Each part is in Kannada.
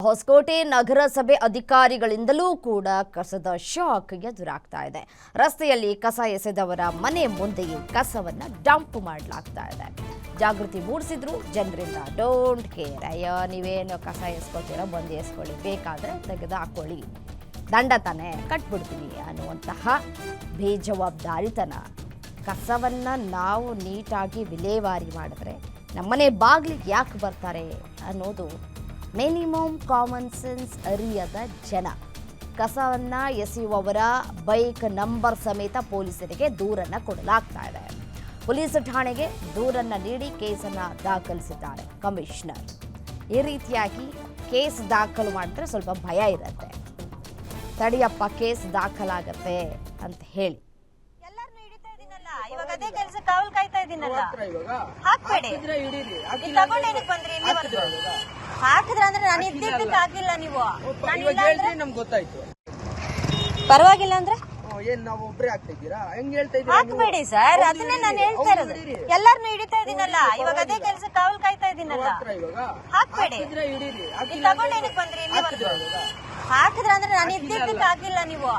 ಹೊಸಕೋಟೆ ನಗರಸಭೆ ಅಧಿಕಾರಿಗಳಿಂದಲೂ ಕೂಡ ಕಸದ ಶಾಕ್ ಎದುರಾಗ್ತಾ ಇದೆ. ರಸ್ತೆಯಲ್ಲಿ ಕಸ ಎಸೆದವರ ಮನೆ ಮುಂದೆಯೇ ಕಸವನ್ನ ಡಂಪ್ ಮಾಡಲಾಗ್ತಾ ಇದೆ. ಜಾಗೃತಿ ಮೂಡಿಸಿದ್ರು ಜನರಿಂದ. ಡೋಂಟ್ ಕೇರ್, ಅಯ್ಯೋ ನೀವೇನು ಕಸ ಎಸ್ಕೊತೀರೋ ಬಂದು ಎಸ್ಕೊಳ್ಳಿ, ಬೇಕಾದ್ರೆ ತೆಗೆದು ಹಾಕೊಳ್ಳಿ, ದಂಡ ತಾನೆ ಕಟ್ಬಿಡ್ತೀನಿ ಅನ್ನುವಂತಹ ಬೇಜವಾಬ್ದಾರಿತನ. ಕಸವನ್ನ ನಾವು ನೀಟಾಗಿ ವಿಲೇವಾರಿ ಮಾಡಿದ್ರೆ ನಮ್ಮನೆ ಬಾಗಿಲಿಗೆ ಯಾಕೆ ಬರ್ತಾರೆ ಅನ್ನೋದು ಮಿನಿಮಮ್ ಕಾಮನ್ ಸೆನ್ಸ್ ಅರಿಯದ ಜನ. ಕಸವನ್ನು ಎಸೆಯುವವರ ಬೈಕ್ ನಂಬರ್ ಸಮೇತ ಪೊಲೀಸರಿಗೆ ದೂರನ್ನು ಕೊಡಲಾಗ್ತಾ ಇದೆ. ಪೊಲೀಸ್ ಠಾಣೆಗೆ ದೂರನ್ನು ನೀಡಿ ಕೇಸನ್ನು ದಾಖಲಿಸಿದ್ದಾರೆ ಕಮಿಷನರ್. ಈ ರೀತಿಯಾಗಿ ಕೇಸ್ ದಾಖಲು ಮಾಡಿದ್ರೆ ಸ್ವಲ್ಪ ಭಯ ಇರುತ್ತೆ, ತಡಿಯಪ್ಪ ಕೇಸ್ ದಾಖಲಾಗತ್ತೆ ಅಂತ ಹೇಳಿ. ಇವಾಗ ಅದೇ ಕೆಲಸ ಕಾವಲ್ ಕಾಯ್ತಾ ಇದೀನಲ್ಲ, ಹಾಕ್ಬೇಡಿ. ತಗೊಂಡೇನಕ್ಕೆ ಬಂದ್ರಿ? ಹಾಕಿದ್ರ ಅಂದ್ರೆ ನಾನು ಇದ್ದಿದ್ದಕ್ಕೆ ಆಗಿಲ್ಲ. ನೀವು ಪರವಾಗಿಲ್ಲ ಅಂದ್ರೆ ಹಾಕ್ಬೇಡಿ ಸರ್, ಅದನ್ನೇ ನಾನು ಹೇಳ್ತಾ ಇರೋದು. ಎಲ್ಲಾರ್ನು ಹಿಡಿತಾ ಇದೀನಲ್ಲ, ಇವಾಗ ಅದೇ ಕೆಲಸ ಕಾವಲ್ ಕಾಯ್ತಾ ಇದೀನಲ್ಲ, ಹಾಕ್ಬೇಡಿ. ತಗೊಂಡೇನಕ್ಕೆ ಬಂದ್ರಿ? ಹಾಕಿದ್ರ ಅಂದ್ರೆ ನಾನು ಇದ್ದಿದ್ದಕ್ಕೆ ಆಗಿಲ್ಲ. ನೀವು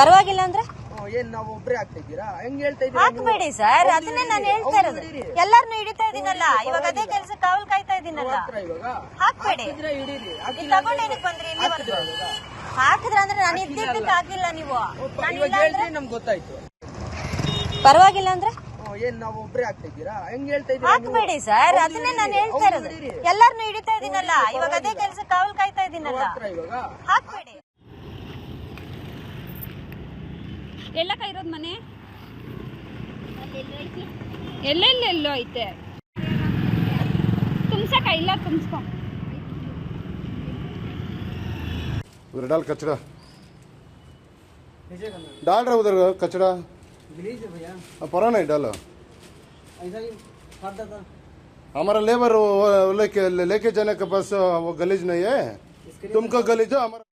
ಪರವಾಗಿಲ್ಲ ಅಂದ್ರೆ ಹಾಕ್ಬೇಡಿ ಸರ್, ಅದನ್ನೇ ನಾನು ಹೇಳ್ತಾ ಇರೋದು. ಎಲ್ಲಾರ್ನು ಹಿಡಿತಾ ಇದೀನಲ್ಲ, ಇವಾಗ ಅದೇ ಕೆಲಸ ಕಾವಲ್ ಕಾಯ್ತಾ ಇದೀನಲ್ಲ, ಹಾಕ್ಬೇಡಿ. ತಗೊಂಡೇನಕ್ಕೆ ಬಂದ್ರಿ? ಹಾಕಿದ್ರ ಅಂದ್ರೆ ನಾನು ಇದ್ದಿದ್ದಕ್ಕೆ ಆಗಿಲ್ಲ. ನೀವು ಪರವಾಗಿಲ್ಲ ಅಂದ್ರೆ ಹಾಕ್ಬೇಡಿ ಸರ್, ಅದನ್ನೇ ನಾನು ಹೇಳ್ತಾ ಇರೋದು. ಎಲ್ಲಾರ್ನು ಹಿಡಿತಾ ಇದೀನಲ್ಲ, ಇವಾಗ ಅದೇ ಕೆಲಸ ಕಾವಲ್ ಕಾಯ್ತಾ ಇದೀನಲ್ಲ, ಹಾಕ್ಬೇಡಿ. ಎಲ್ಲಕ್ಕ ಇರೋದು ಮನೆ? ಎಲ್ಲೆಲ್ಲೆಲ್ಲೋ ಐತೆ. ತುಂಬ್ಸಕ ಇಲ್ಲ, ತುಂಬಿಸ್ಕೊ. डाल कचरा, डाल रहा उधर कचरा, परा नहीं डालो. हमारा लेबर लेके जाने के पास वो गलीज नहीं है, तुमको गलीज हो हमारा.